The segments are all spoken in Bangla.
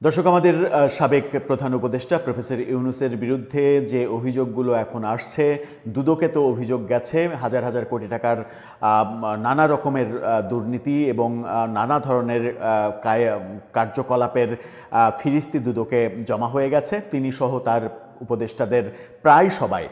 দর্শক, আমাদের সাবেক প্রধান উপদেষ্টা প্রফেসর ইউনূসের বিরুদ্ধে যে অভিযোগগুলো এখন আসছে, দুদকে তো অভিযোগ গেছে হাজার হাজার কোটি টাকার নানা রকমের দুর্নীতি এবং নানা ধরনের কার্যকলাপের ফিরিস্তি দুদকে জমা হয়ে গেছে। তিনি সহ তার উপদেষ্টাদের প্রায় সবাই,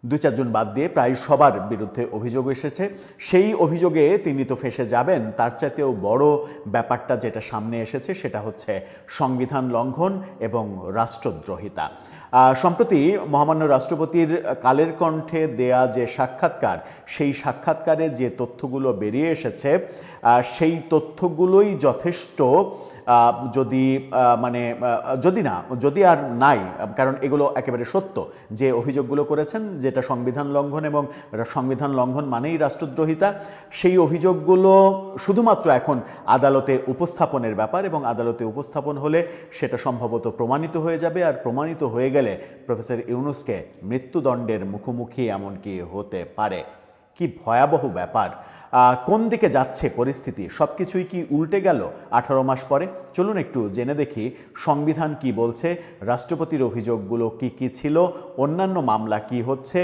দু চারজন বাদ দিয়ে প্রায় সবার বিরুদ্ধে অভিযোগ এসেছে। সেই অভিযোগে তিনি তো ফেঁসে যাবেন, তার চাইতেও বড় ব্যাপারটা যেটা সামনে এসেছে সেটা হচ্ছে সংবিধান লঙ্ঘন এবং রাষ্ট্রদ্রোহিতা। সম্প্রতি মহামান্য রাষ্ট্রপতির কালের কণ্ঠে দেয়া যে সাক্ষাৎকার, সেই সাক্ষাৎকারে যে তথ্যগুলো বেরিয়ে এসেছে সেই তথ্যগুলোই যথেষ্ট, যদি আর নাই, কারণ এগুলো একেবারে সত্য যে অভিযোগগুলো করেছেন, যেটা সংবিধান লঙ্ঘন এবং সংবিধান লঙ্ঘন মানেই রাষ্ট্রদ্রোহিতা। সেই অভিযোগগুলো শুধুমাত্র এখন আদালতে উপস্থাপনের ব্যাপার, এবং আদালতে উপস্থাপন হলে সেটা সম্ভবত প্রমাণিত হয়ে যাবে। আর প্রমাণিত হয়ে গেলে প্রফেসর ইউনূসকে মৃত্যুদণ্ডের মুখোমুখি এমনকি হতে পারে। কি ভয়াবহ ব্যাপার! কোন দিকে যাচ্ছে পরিস্থিতি? সব কিছুই কি উল্টে গেল 18 মাস পরে? চলুন একটু জেনে দেখি সংবিধান কি বলছে, রাষ্ট্রপতির অভিযোগগুলো কি কি ছিল, অন্যান্য মামলা কি হচ্ছে।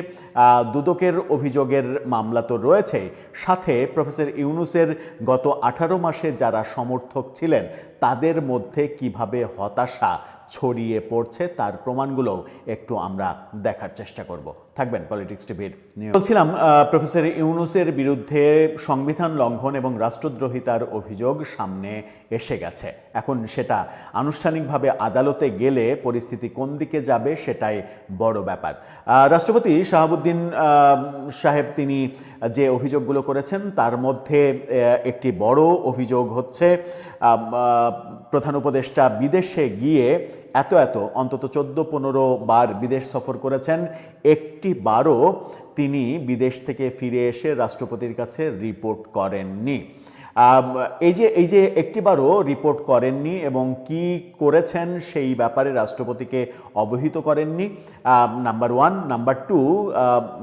দুদকের অভিযোগের মামলা তো রয়েছে, সাথে প্রফেসর ইউনূসের গত 18 মাসে যারা সমর্থক ছিলেন তাদের মধ্যে কিভাবে হতাশা ছড়িয়ে পড়ছে তার প্রমাণগুলোও একটু আমরা দেখার চেষ্টা করব। থাকবেন পলিটিক্স টিভির নিয়ে। বলছিলাম, প্রফেসর ইউনূসের বিরুদ্ধে সংবিধান লঙ্ঘন এবং রাষ্ট্রদ্রোহিতার অভিযোগ সামনে এসে গেছে। এখন সেটা আনুষ্ঠানিকভাবে আদালতে গেলে পরিস্থিতি কোন দিকে যাবে সেটাই বড় ব্যাপার। রাষ্ট্রপতি শাহাবুদ্দিন সাহেব তিনি যে অভিযোগগুলো করেছেন তার মধ্যে একটি বড় অভিযোগ হচ্ছে প্রধান উপদেষ্টা বিদেশে গিয়ে অন্তত 14-15 বার বিদেশ সফর করেছেন, একটি বারও তিনি বিদেশ থেকে ফিরে এসে রাষ্ট্রপতির কাছে রিপোর্ট করেননি। এই যে একটিবারও রিপোর্ট করেননি এবং কি করেছেন সেই ব্যাপারে রাষ্ট্রপতিকে অবহিত করেননি, নাম্বার 1। নাম্বার 2,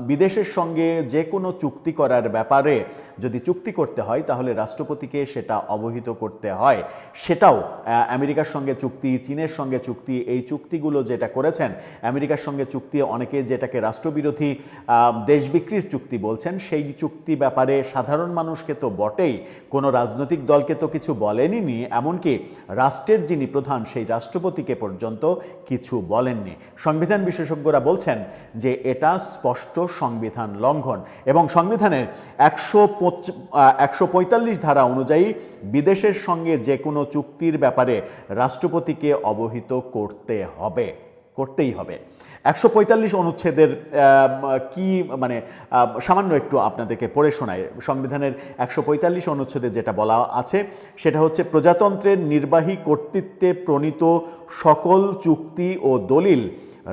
বিদেশের সঙ্গে যে কোনো চুক্তি করার ব্যাপারে যদি চুক্তি করতে হয় তাহলে রাষ্ট্রপতিকে সেটা অবহিত করতে হয়। সেটাও আমেরিকার সঙ্গে চুক্তি, চীনের সঙ্গে চুক্তি, এই চুক্তিগুলো যেটা করেছেন, আমেরিকার সঙ্গে চুক্তি অনেকে যেটাকে রাষ্ট্রবিরোধী দেশ বিক্রির চুক্তি বলছেন, সেই চুক্তি ব্যাপারে সাধারণ মানুষকে তো বটেই, কোনো রাজনৈতিক দলকে তো কিছু বলেনি, এমনকি রাষ্ট্রের যিনি প্রধান সেই রাষ্ট্রপতিকে পর্যন্ত কিছু বলেননি। সংবিধান বিশেষজ্ঞরা বলছেন যে এটা স্পষ্ট সংবিধান লঙ্ঘন, এবং সংবিধানের 145 ধারা অনুযায়ী বিদেশের সঙ্গে যে কোনো চুক্তির ব্যাপারে রাষ্ট্রপতিকে অবহিত করতেই হবে। 145 অনুচ্ছেদের কি সামান্য একটু আপনাদেরকে পড়ে শোনাই। সংবিধানের 145 অনুচ্ছেদে যেটা বলা আছে সেটা হচ্ছে, প্রজাতন্ত্রের নির্বাহী কর্তৃত্বে প্রণীত সকল চুক্তি ও দলিল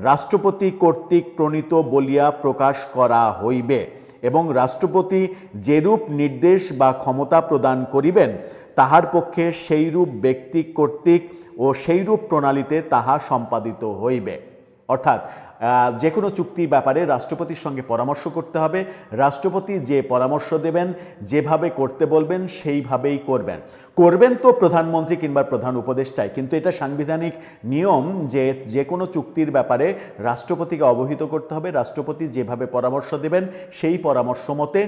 রাষ্ট্রপতি কর্তৃক প্রণীত বলিয়া প্রকাশ করা হইবে, এবং রাষ্ট্রপতি যেরূপ নির্দেশ বা ক্ষমতা প্রদান করিবেন তাহার পক্ষে সেইরূপ ব্যক্তি কর্তৃক ও সেইরূপ প্রণালীতে তাহা সম্পাদিত হইবে। অর্থাৎ যে কোনো চুক্তির ব্যাপারে রাষ্ট্রপতির সঙ্গে পরামর্শ করতে হবে, রাষ্ট্রপতি যে পরামর্শ দেবেন, যেভাবে করতে বলবেন সেইভাবেই করবেন তো প্রধানমন্ত্রী কিংবা প্রধান উপদেষ্টায়, কিন্তু এটা সাংবিধানিক নিয়ম যে কোনো চুক্তির ব্যাপারে রাষ্ট্রপতিকে অবহিত করতে হবে, রাষ্ট্রপতি যেভাবে পরামর্শ দেবেন সেই পরামর্শ মতে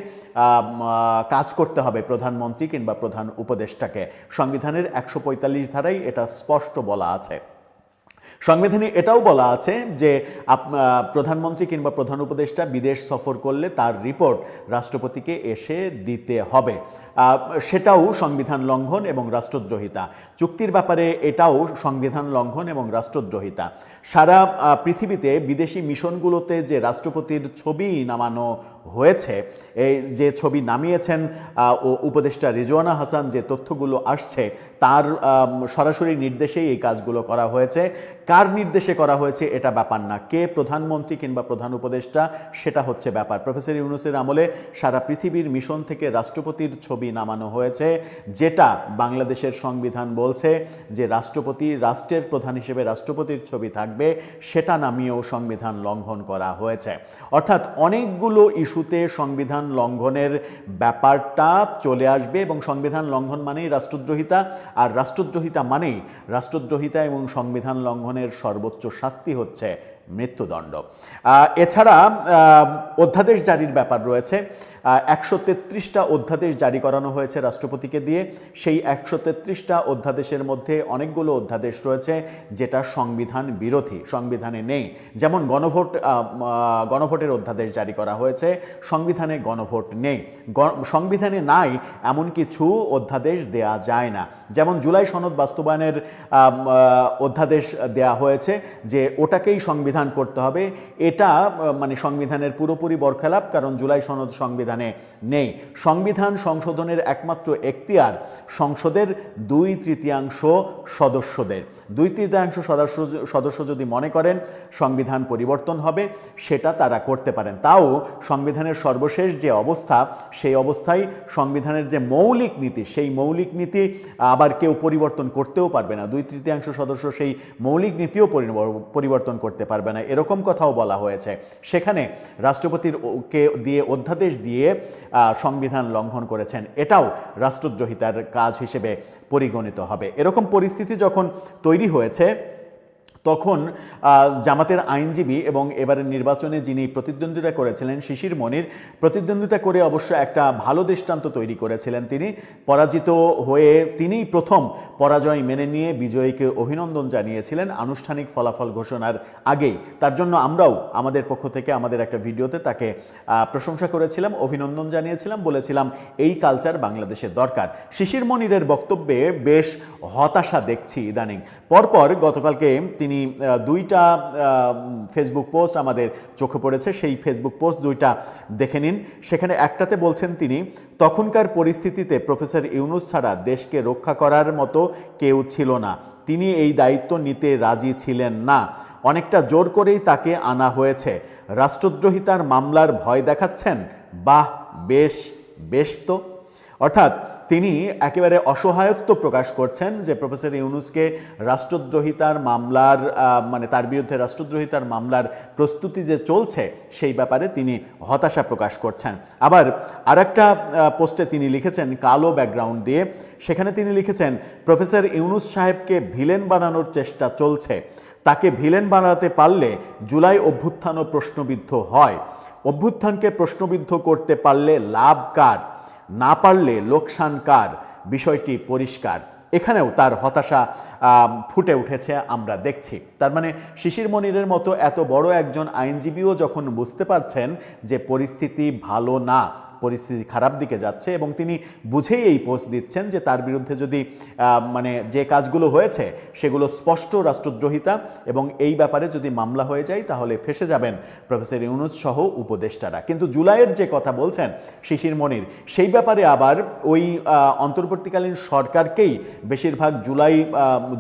কাজ করতে হবে প্রধানমন্ত্রী কিংবা প্রধান উপদেষ্টাকে। সংবিধানের 145 ধারায় এটা স্পষ্ট বলা আছে। সংবিধানে এটাও বলা আছে যে প্রধানমন্ত্রী কিংবা প্রধান উপদেষ্টা বিদেশ সফর করলে তার রিপোর্ট রাষ্ট্রপতিকে এসে দিতে হবে। সেটাও সংবিধান লঙ্ঘন এবং রাষ্ট্রদ্রোহিতা। চুক্তির ব্যাপারে এটাও সংবিধান লঙ্ঘন এবং রাষ্ট্রদ্রোহিতা। সারা পৃথিবীতে বিদেশি মিশনগুলোতে যে রাষ্ট্রপতির ছবি নামানো হয়েছে, এই যে ছবি নামিয়েছেন উপদেষ্টা রিজওয়ানা হাসান, যে তথ্যগুলো আসছে তার সরাসরি নির্দেশেই এই কাজগুলো করা হয়েছে। কার নির্দেশে করা হয়েছে এটা ব্যাপার না, কে প্রধানমন্ত্রী কিংবা প্রধান উপদেষ্টা সেটা হচ্ছে ব্যাপার। প্রফেসর ইউনূসের আমলে সারা পৃথিবীর মিশন থেকে রাষ্ট্রপতির ছবি নামানো হয়েছে, যেটা বাংলাদেশের সংবিধান বলছে যে রাষ্ট্রের প্রধান হিসেবে রাষ্ট্রপতির ছবি থাকবে, সেটা নামিয়েও সংবিধান লঙ্ঘন করা হয়েছে। অর্থাৎ অনেকগুলো ইস্যু ইস্যুতে সংবিধান লঙ্ঘনের ব্যাপারটা চলে আসবে এবং সংবিধান লঙ্ঘন মানেই রাষ্ট্রদ্রোহিতা, আর রাষ্ট্রদ্রোহিতা মানেই রাষ্ট্রদ্রোহিতা এবং সংবিধান লঙ্ঘনের সর্বোচ্চ শাস্তি হচ্ছে মৃত্যুদণ্ড। এছাড়া অধ্যাদেশ জারির ব্যাপার রয়েছে। 133টা অধ্যাদেশ জারি করানো হয়েছে রাষ্ট্রপতিকে দিয়ে। সেই 133টা অধ্যাদেশের মধ্যে অনেকগুলো অধ্যাদেশ রয়েছে যেটা সংবিধান বিরোধী, সংবিধানে নেই। যেমন গণভোটের অধ্যাদেশ জারি করা হয়েছে, সংবিধানে গণভোট নেই। সংবিধানে নাই এমন কিছু অধ্যাদেশ দেয়া যায় না। যেমন জুলাই সনদ বাস্তবায়নের অধ্যাদেশ দেয়া হয়েছে যে ওটাকেই সংবিধান করতে হবে, এটা মানে সংবিধানের পুরোপুরি বরখেলাপ, কারণ জুলাই সনদ সংবিধানে নেই। সংবিধান সংশোধনের একমাত্র এখতিয়ার সংসদের 2/3 সদস্যদের। 2/3 সদস্য যদি মনে করেন সংবিধান পরিবর্তন হবে, সেটা তারা করতে পারেন। তাও সংবিধানের সর্বশেষ যে অবস্থা, সেই অবস্থায় সংবিধানের যে মৌলিক নীতি, সেই মৌলিক নীতি আবার কেউ পরিবর্তন করতেও পারবে না। 2/3 সদস্য সেই মৌলিক নীতিও পরিবর্তন করতে পারবে না, এরকম কথাও বলা হয়েছে। সেখানে রাষ্ট্রপতির কে দিয়ে অধ্যাদেশ দিয়ে সংবিধান লঙ্ঘন করেছেন, এটাও রাষ্ট্রদ্রোহিতার কাজ হিসেবে পরিগণিত হবে। এরকম পরিস্থিতি যখন তৈরি হয়েছে, তখন জামাতের আইনজীবী এবং এবারের নির্বাচনে যিনি প্রতিদ্বন্দ্বিতা করেছিলেন শিশির মনির, প্রতিদ্বন্দ্বিতা করে অবশ্য একটা ভালো দৃষ্টান্ত তৈরি করেছিলেন। তিনি পরাজিত হয়ে তিনিই প্রথম পরাজয় মেনে নিয়ে বিজয়ীকে অভিনন্দন জানিয়েছিলেন আনুষ্ঠানিক ফলাফল ঘোষণার আগেই। তার জন্য আমরাও আমাদের পক্ষ থেকে আমাদের একটা ভিডিওতে তাকে প্রশংসা করেছিলাম, অভিনন্দন জানিয়েছিলাম, বলেছিলাম এই কালচার বাংলাদেশের দরকার। শিশির মনিরের বক্তব্যে বেশ হতাশা দেখছি ইদানিং। পরপর গতকালকে তিনি 2টা ফেসবুক পোস্ট আমাদের চোখে পড়েছে, সেই ফেসবুক পোস্ট 2টা দেখে নিন। সেখানে একটাতে বলছেন তিনি, তখনকার পরিস্থিতিতে প্রফেসর ইউনূস ছাড়া দেশকে রক্ষা করার মতো কেউ ছিল না, তিনি এই দায়িত্ব নিতে রাজি ছিলেন না, অনেকটা জোর করেই তাকে আনা হয়েছে, রাষ্ট্রদ্রোহিতার মামলার ভয় দেখাচ্ছেন, বাহ বেশ বেশ। তো অর্থাৎ তিনি একেবারে অসহায়ত্ব প্রকাশ করছেন যে প্রফেসর ইউনূসকে রাষ্ট্রদ্রোহিতার মামলার মানে তার বিরুদ্ধে রাষ্ট্রদ্রোহিতার মামলার প্রস্তুতি যে চলছে সেই ব্যাপারে তিনি হতাশা প্রকাশ করছেন। আবার আরেকটা পোস্টে তিনি লিখেছেন কালো ব্যাকগ্রাউন্ড দিয়ে, সেখানে তিনি লিখেছেন প্রফেসর ইউনূস সাহেবকে ভিলেন বানানোর চেষ্টা চলছে, তাকে ভিলেন বানাতে পারলে জুলাই অভ্যুত্থানও প্রশ্নবিদ্ধ হয়, অভ্যুত্থানকে প্রশ্নবিদ্ধ করতে পারলে লাভ কার, না পারলে লোকসান কার, বিষয়টি পরিষ্কার। এখানেও তার হতাশা ফুটে উঠেছে আমরা দেখছি। তার মানে শিশির মনিরের মতো এত বড় একজন আইনজীবীও যখন বুঝতে পারছেন যে পরিস্থিতি ভালো না, পরিস্থিতি খারাপ দিকে যাচ্ছে, এবং তিনি বুঝেই এই পোস্ট দিচ্ছেন যে তার বিরুদ্ধে যদি মানে যে কাজগুলো হয়েছে সেগুলো স্পষ্ট রাষ্ট্রদ্রোহিতা, এবং এই ব্যাপারে যদি মামলা হয়ে যায় তাহলে ফেঁসে যাবেন প্রফেসর ইউনূস সহ উপদেষ্টারা। কিন্তু জুলাইয়ের যে কথা বলছেন শিশির মনির, সেই ব্যাপারে আবার ওই অন্তর্বর্তীকালীন সরকারকেই বেশিরভাগ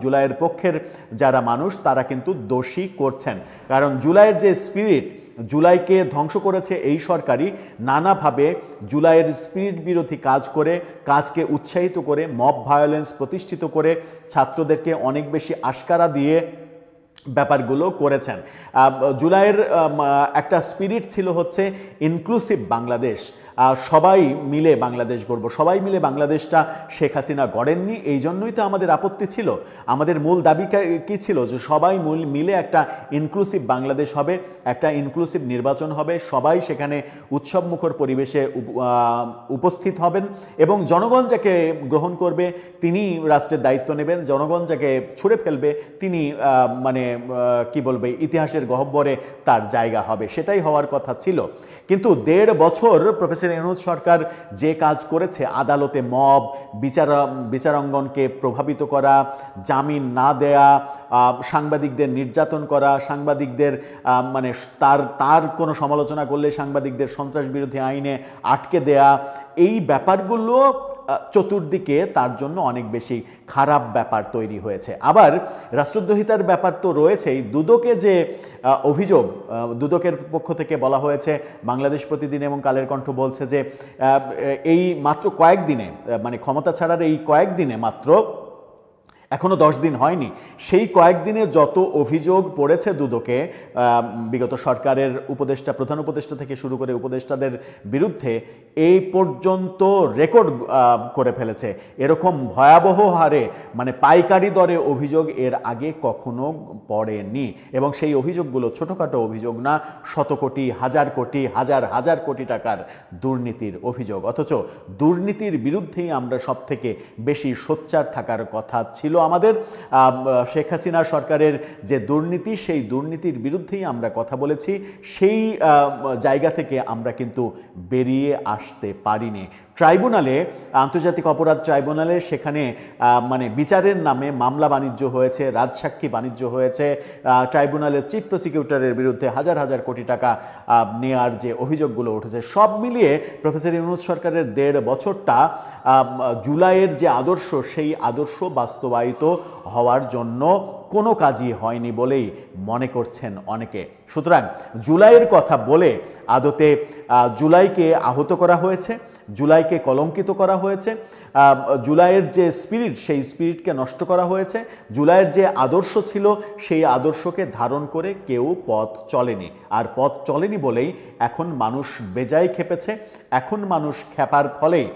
জুলাইয়ের পক্ষের যারা মানুষ তারা কিন্তু দোষী করছেন। কারণ জুলাইয়ের যে স্পিরিট, জুলাইকে ধ্বংস করেছে এই সরকারই নানাভাবে জুলাইয়ের স্পিরিট বিরোধী কাজ করে, কাজকে উৎসাহিত করে, মব ভায়োলেন্স প্রতিষ্ঠিত করে, ছাত্রদেরকে অনেক বেশি আশকারা দিয়ে ব্যাপারগুলো করেছেন। জুলাইয়ের একটা স্পিরিট ছিল হচ্ছে ইনক্লুসিভ বাংলাদেশ, সবাই মিলে বাংলাদেশ গড়ব। সবাই মিলে বাংলাদেশটা শেখ হাসিনা গড়েননি, এই জন্যই তো আমাদের আপত্তি ছিল। আমাদের মূল দাবি কী ছিল? যে সবাই মিলে একটা ইনক্লুসিভ বাংলাদেশ হবে, একটা ইনক্লুসিভ নির্বাচন হবে, সবাই সেখানে উৎসবমুখর পরিবেশে উপস্থিত হবেন, এবং জনগণ যাকে গ্রহণ করবে তিনি রাষ্ট্রের দায়িত্ব নেবেন, জনগণ যাকে ছুঁড়ে ফেলবে তিনি মানে কি বলবে ইতিহাসের গহ্বরে তার জায়গা হবে। সেটাই হওয়ার কথা ছিল। কিন্তু 1.5 বছর প্রফেসর ইউনূস সরকার যে কাজ করেছে, আদালতে মব, বিচারাঙ্গনকে প্রভাবিত করা, জামিন না দেয়া, সাংবাদিকদের নির্যাতন করা, সাংবাদিকদের মানে তার কোনো সমালোচনা করলে সাংবাদিকদের সন্ত্রাস বিরোধী আইনে আটকে দেয়া, এই ব্যাপারগুলো চতুর্দিকে তার জন্য অনেক বেশি খারাপ ব্যাপার তৈরি হয়েছে। আবার রাষ্ট্রদ্রোহিতার ব্যাপার তো রয়েছেই। দুদকে যে অভিযোগ, দুদকের পক্ষ থেকে বলা হয়েছে, বাংলাদেশ প্রতিদিন এবং কালের কণ্ঠ বলছে যে এই মাত্র কয়েকদিনে, মানে ক্ষমতা ছাড়ার এই কয়েকদিনে মাত্র এখনো 10 দিন হয়নি, সেই কয়েকদিনে যত অভিযোগ পড়েছে দুদকে বিগত সরকারের উপদেষ্টা, প্রধান উপদেষ্টা থেকে শুরু করে উপদেষ্টাদের বিরুদ্ধে, এই পর্যন্ত রেকর্ড করে ফেলেছে। এরকম ভয়াবহ হারে মানে পাইকারি দরে অভিযোগ এর আগে কখনো পড়েনি, এবং সেই অভিযোগগুলো ছোটোখাটো অভিযোগ না, শত কোটি, হাজার কোটি, হাজার হাজার কোটি টাকার দুর্নীতির অভিযোগ। অথচ দুর্নীতির বিরুদ্ধেই আমরা সব থেকে বেশি সোচ্চার থাকার কথা ছিল আমাদের। শেখ হাসিনা সরকারের যে দুর্নীতি, সেই দুর্নীতির বিরুদ্ধেই আমরা কথা বলেছি। সেই জায়গা থেকে আমরা কিন্তু বেরিয়ে আসতে পারিনি। ট্রাইব্যুনালে, আন্তর্জাতিক অপরাধ ট্রাইব্যুনালে, সেখানে মানে বিচারের নামে মামলা বাণিজ্য হয়েছে, রাজসাক্ষী বাণিজ্য হয়েছে। ট্রাইব্যুনালের চিফ প্রসিকিউটরের বিরুদ্ধে হাজার হাজার কোটি টাকা নেয়ার যে অভিযোগগুলো উঠেছে, সব মিলিয়ে প্রফেসর ইউনূস সরকারের 1.5 বছরটা জুলাইয়ের যে আদর্শ, সেই আদর্শ বাস্তবায়িত হওয়ার জন্য কোনো কাজই হয়নি বলেই মনে করছেন অনেকে। সুতরাং জুলাইয়ের কথা বলে আদতে জুলাইকে আহত করা হয়েছে, জুলাইকে কলঙ্কিত করা হয়েছে, জুলাইয়ের যে স্পিরিট, সেই স্পিরিটকে নষ্ট করা হয়েছে। জুলাইয়ের যে আদর্শ ছিল, সেই আদর্শকে ধারণ করে কেউ পথ চলেনি। আর পথ চলেনি বলেই এখন মানুষ বেজায় খেপেছে। এখন মানুষ খেপার ফলেই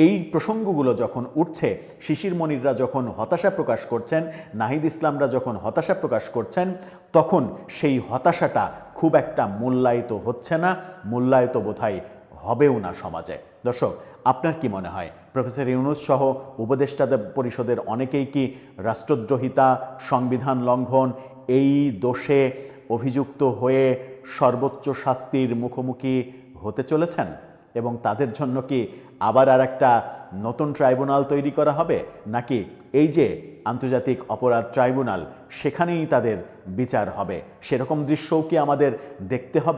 এই প্রসঙ্গগুলো যখন উঠছে, শিশির মনিররা যখন হতাশা প্রকাশ করছেন, নাহিদ ইসলামরা যখন হতাশা প্রকাশ করছেন, তখন সেই হতাশাটা খুব একটা মূল্যায়িত হচ্ছে না, মূল্যায়িত বোধহয় হবেও না সমাজে। দর্শক, আপনার কি মনে হয়, প্রফেসর ইউনূস সহ উপদেষ্টাদের পরিষদের অনেকেই কি রাষ্ট্রদ্রোহিতা, সংবিধান লঙ্ঘন এই দোষে অভিযুক্ত হয়ে সর্বোচ্চ শাস্তির মুখোমুখি হতে চলেছেন? এবং তাদের জন্য কি আবার আর একটা নতুন ট্রাইব্যুনাল তৈরি করা হবে, নাকি এই যে আন্তর্জাতিক অপরাধ ট্রাইব্যুনাল, সেখানেই তাদের বিচার হবে? সেরকম দৃশ্যও কি আমাদের দেখতে হবে?